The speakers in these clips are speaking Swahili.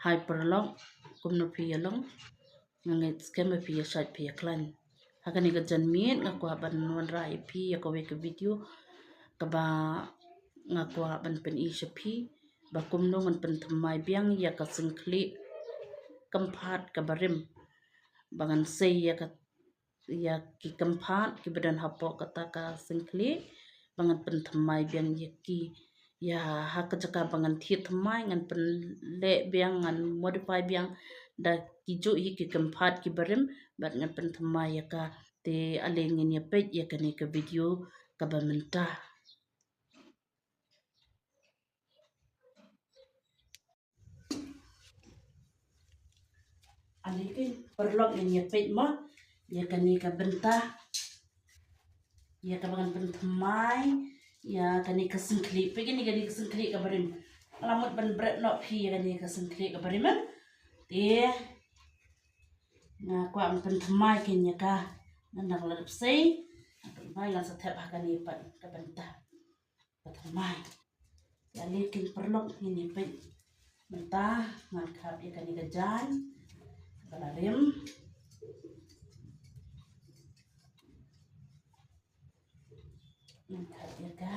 hyperlock kumno pia long ngai skema pia site pia klan hakani ka janmiet ngakwa ban non rai pi yakowe ka video kaba ngakwa ban pen I shapi ba kumno ngan pen thamai biang ya ka singkli kamphat ka barim bangan sei ya ki kamphat ki badan hapo kata ka singkli bangan pen thamai biang ya ki ya hakajaka bangan thi thamai ngan pen le biang ngan modify biang da kijo hi ki kamphat ki barim bat ngan pen thamai ya ka te alengin ya pet ya kani ka video ka ba mentah alikin perlok ini ya pet mo ya kani ka bentah ya ka bangan pen thamai ya kani ka singkli pegini kani ka singkli ka barim alamut ban bret no phi kani ka singkli ka barim te na kwa pen thamai kin ya ka nak lalap sei thamai lan sa thep kani pan ka bentah ka thamai ya alikin perlok ini pet mentah ngan khap ya kani ka jan balarim khap ya ka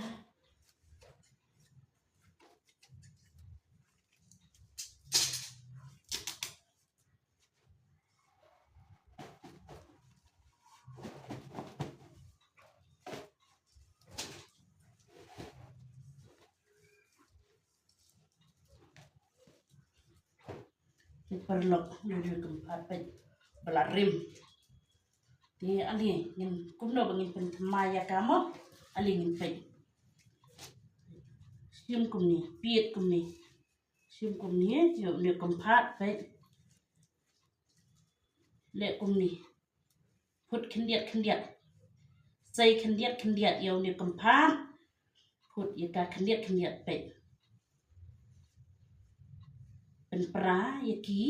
perlok nuju keempat pet balarim ti ali ngin kumno bangin pen thamai ya kamo ali ngin pet sim kumni piet kumni sim kumni yo ne keempat pet le kumni put kendiat sei kendiat yo ne keempat put ya ka kendiat pet pen pra ya ki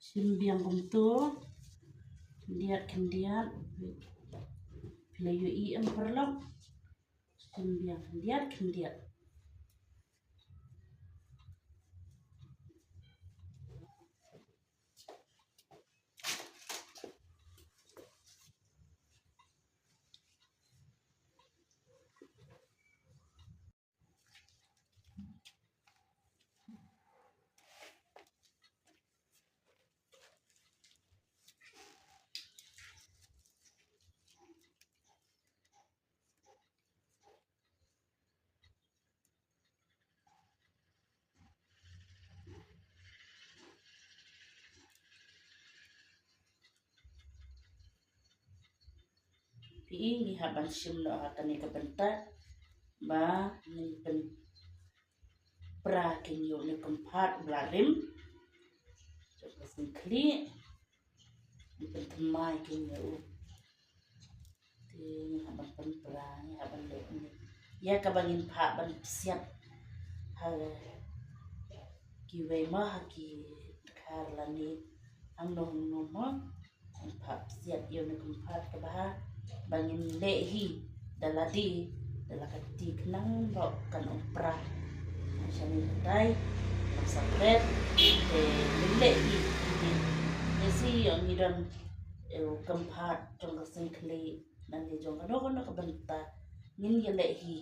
sim biang kumtu kendiat Pelayu I am perlok sim biang kendiat pi ni haban sim lo hakani ka bentah ba ni pen pra kin yo ne keempat balarim so singkli ni pen thamai kin yo ti ni haban pen pra ni haban le ni ya ka bangin pha ban siap ha ki we ma ki khar lani ang no mo pha siap yo ne keempat ka ba bangin le hi daladi dalakati kenang ro kan opera Shani dai sapret le hi si yang iran keempat jong singkli dan di jong kano ka benta ngin ya le hi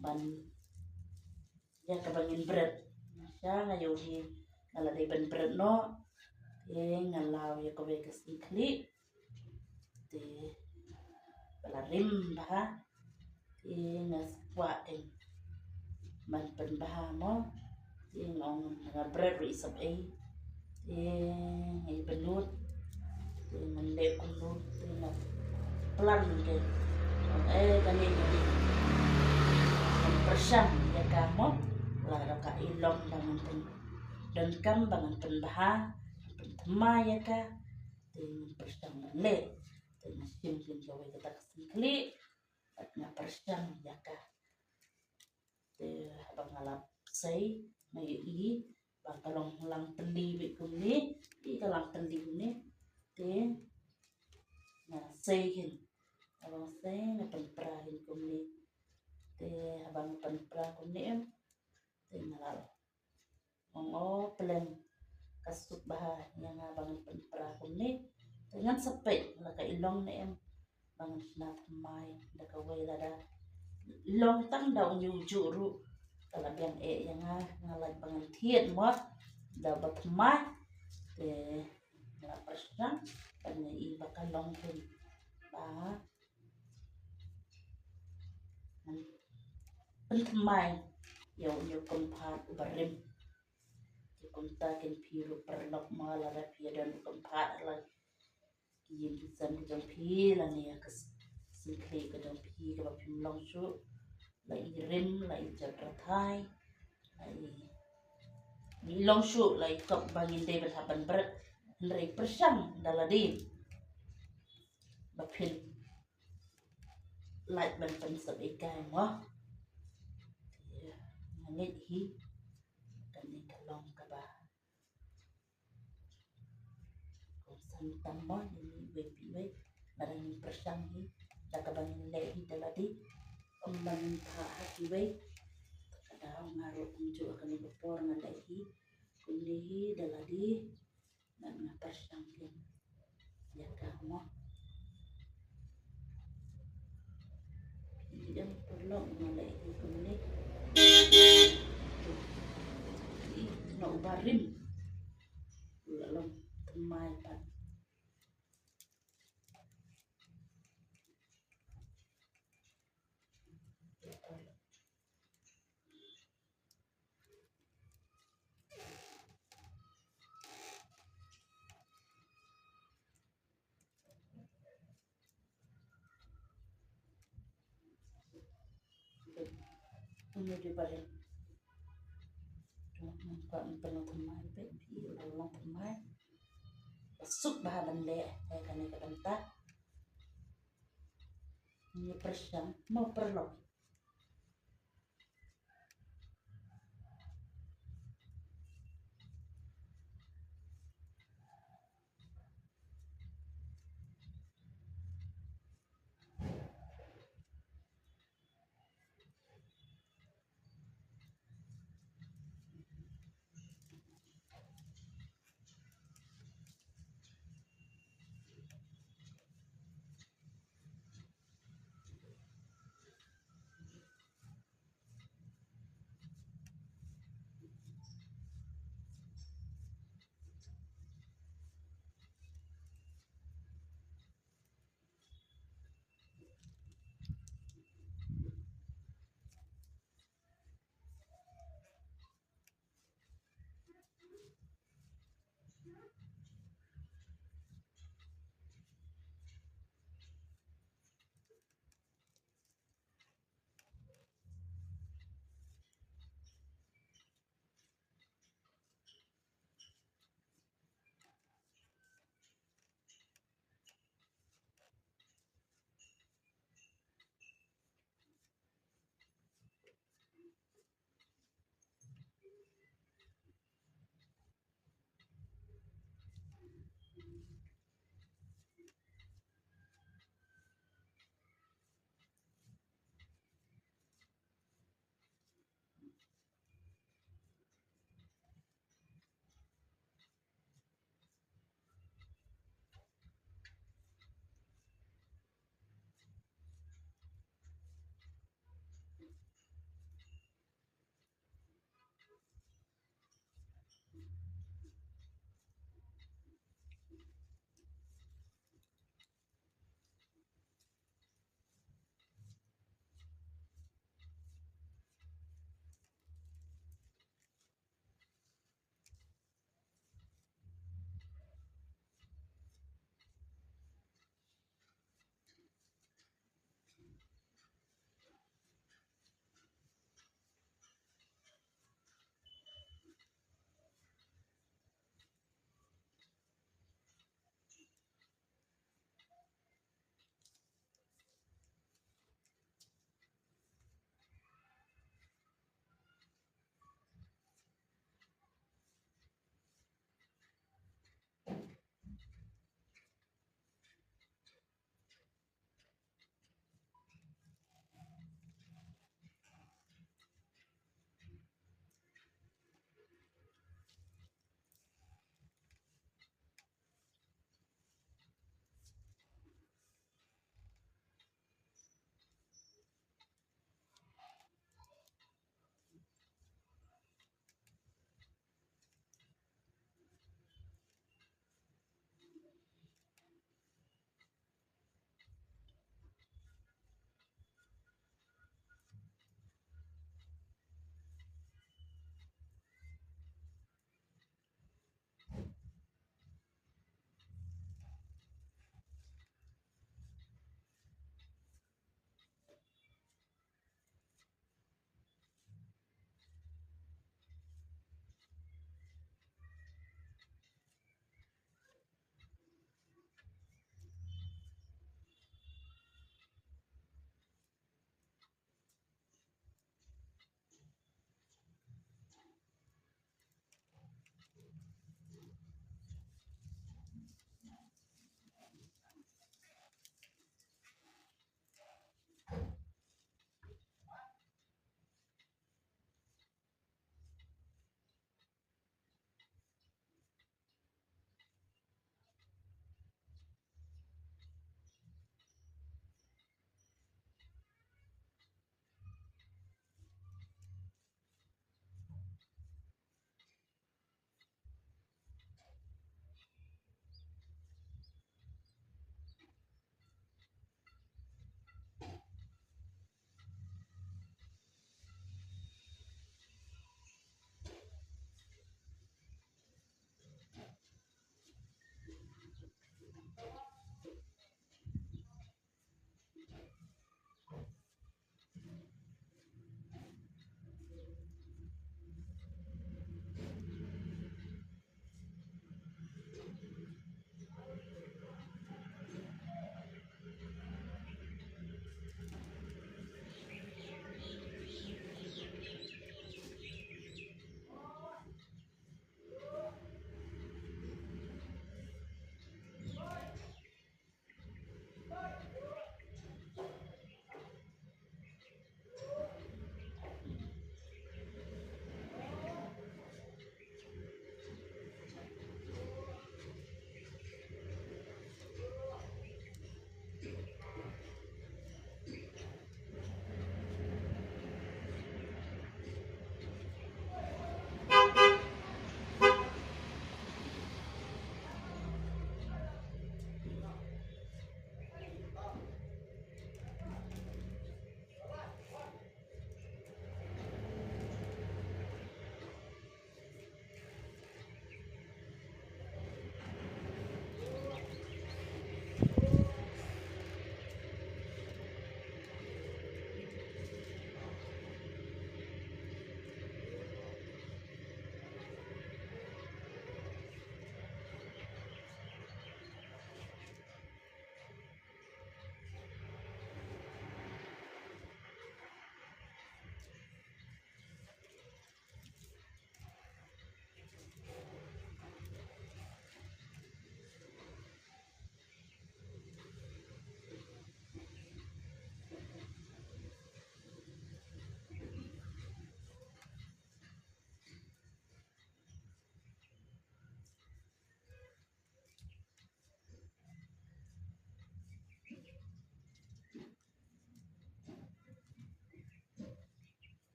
ban ya ka bangin bread ya ngayo hi ngala dai ban bread no ngalau ya ka be ka singkli te blarim bah ngas wain man pen bah mo ngong bread ri sab ai benut man le kunut na plan ke kani persyam ya kamu lara ka ilong bangan pen dan kam bangan pen bah pen tema ya ka persyam le sim sim jawa kita kesikli na persyam ya ka abang ngalap say may bang kalong lang teli bi kumni kalang teli ni na say hin abang say na penprahin kumni abang penprah kumni ngalal plan kasut bah yang abang penprah kumni dengan sepet laka ilong na bang snap mai da kawai lada long tang daw nyu juru kalabiang yang ngalat bangan thiet mo da batma na persyam kan bakal long pun ba pentemai yo kompat barim kontakin piru perlok malara pia dan kompat la yin san jong pi la ni kas sikri ka jong pi ka pim long su la irim la ijatrathai ni long su la ikop bangin de berhaban berat ndrei persyam daladin bapin light ban pen sab ikai mo ngit hi kan ni kalong ka ba ko san tam mo ni we pi we barang persyam hi da ka bangin le hi daladi bang ka hati we kada ngaruh unju akan bepor ngadai hi kundihi daladi dan persyam hi ya ka mo yang perlu ngalai hi kundi no barim lalong temai pan ini di balik kan penuh temai pe pi lalong temai sup bahan le kan ni kadanta ini persyam mau perlu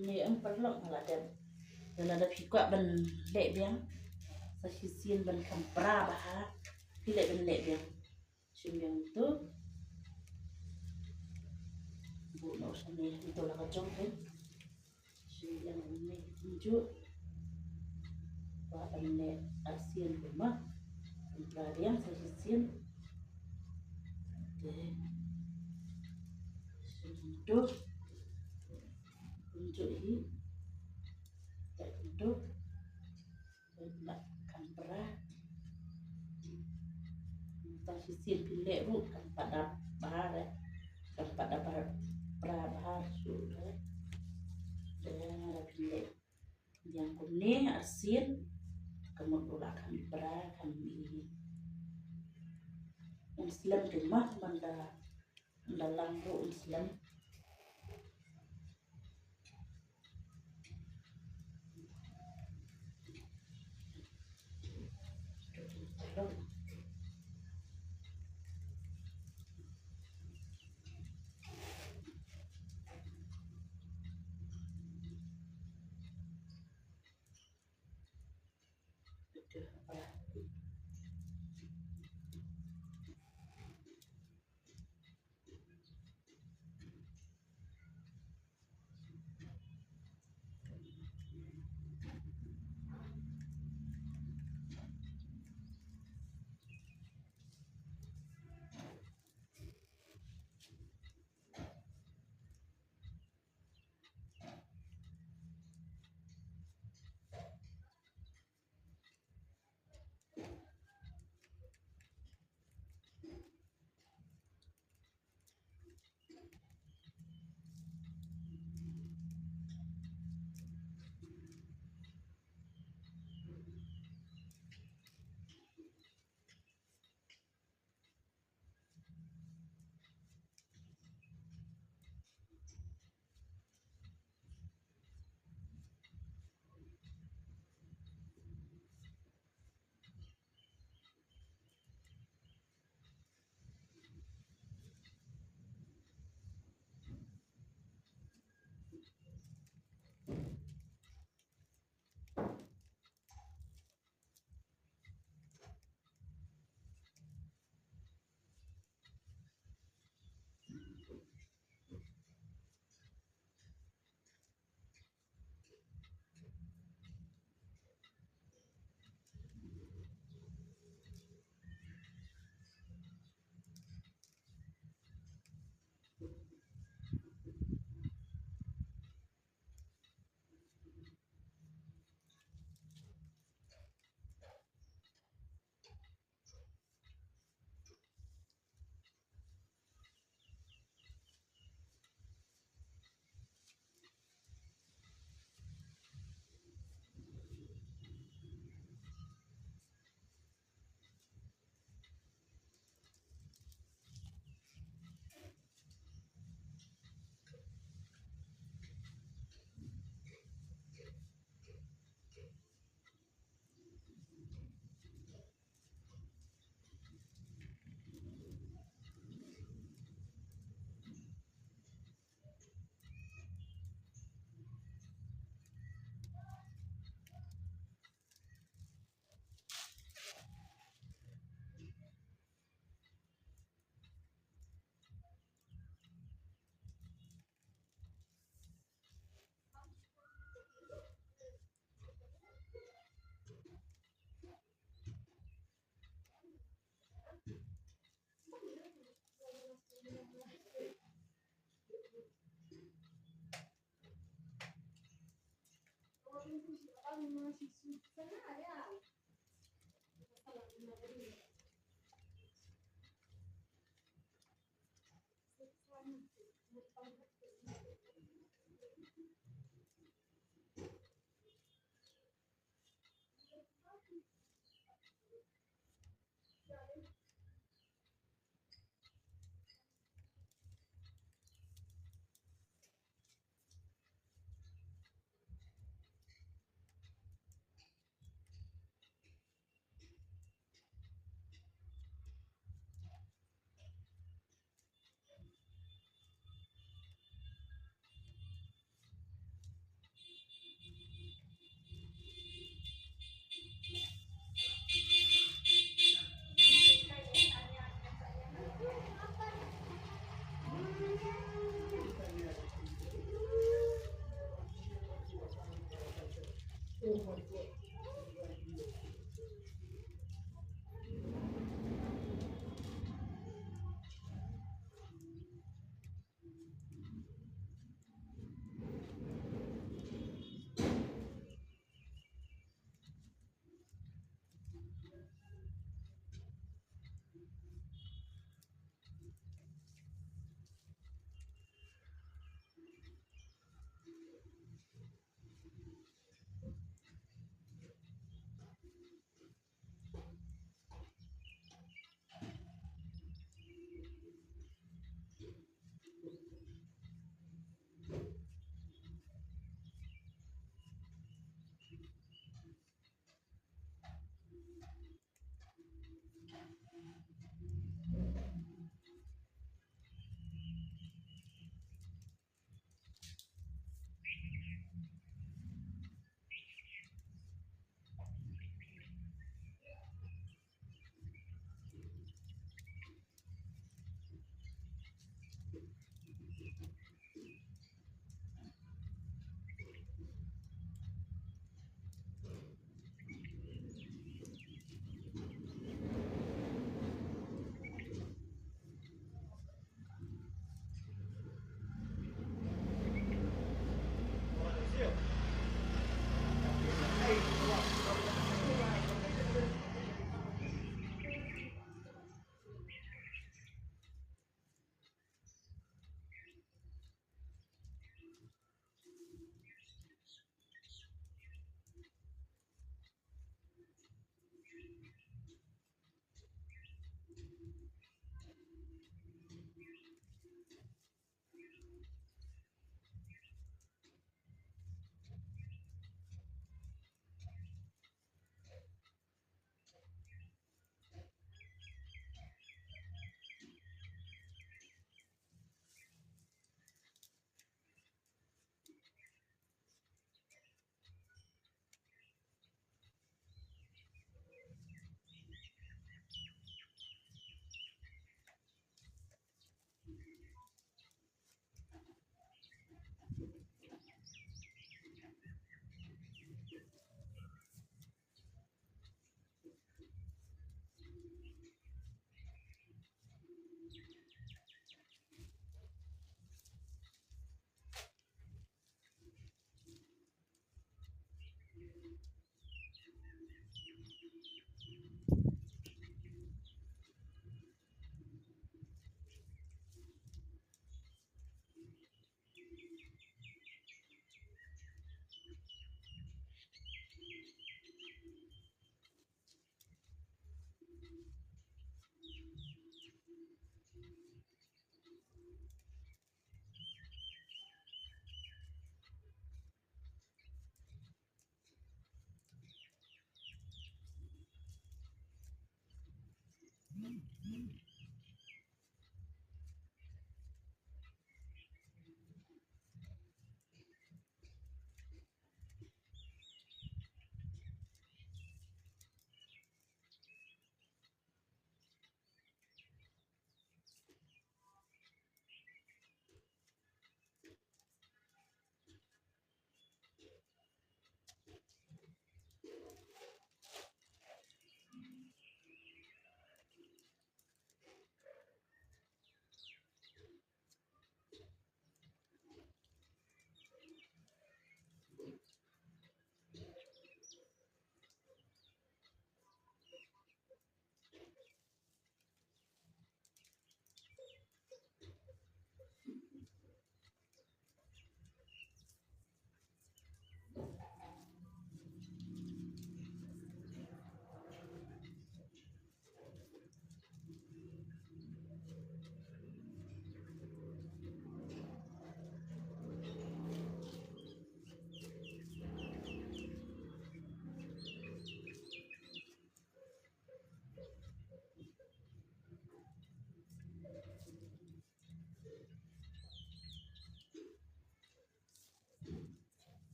Ni ang perlok malah dan ada pikuk ben lek biang sasisian ben kampra bah pilek ben lek biang sumbiang tu bu no sani itu lah kacang kan sumbiang ni tunjuk bah ben lek asian rumah kampra biang sasisian de tunjuk hi lek tunjuk nak kampra sasisian pilek bu kan pada bahar kan pada bahar bahar sudah dan ada pilek yang kuning asin kemudian akan berakan di Islam rumah dalam Islam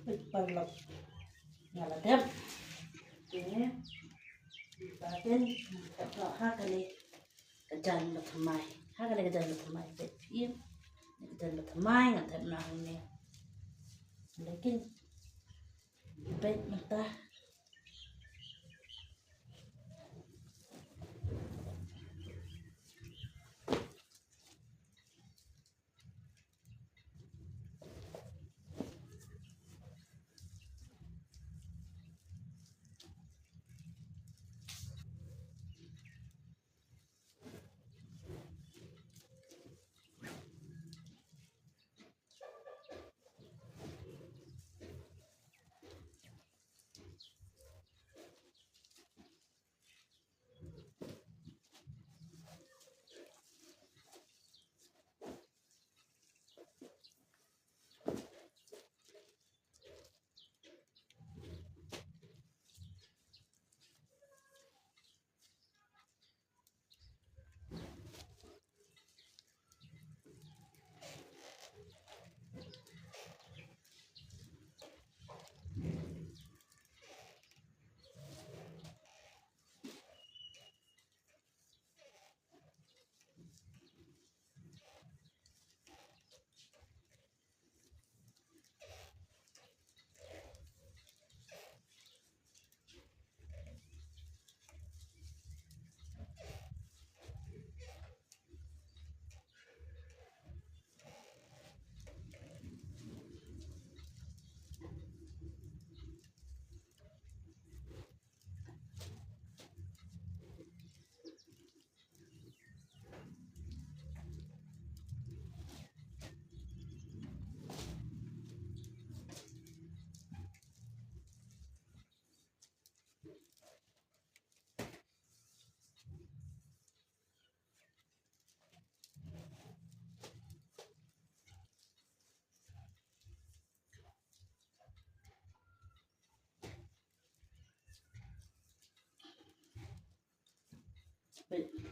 Perlok ngaladem ini batin kalau hakane kejan bertemai hakane kejan bertemai betim kejan bertemai ngatep nang ini lekin bet mata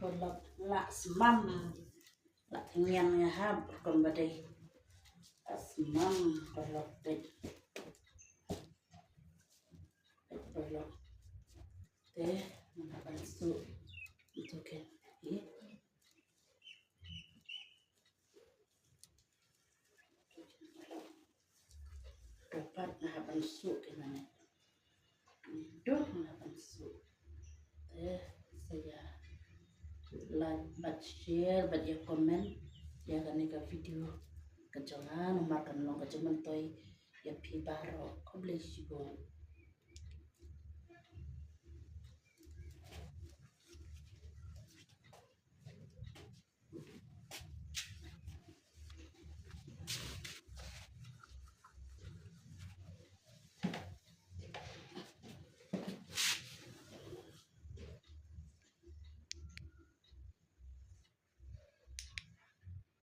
perlok la semam la ngian ngahab kembali semam perlok bet perlok teh mendapat su itu kan dapat mendapat su kan itu mendapat su teh saya like, but share, but ya comment, ya kaneka video. Kajongan, umakan long kajaman toy, ya pi baro. God bless you all.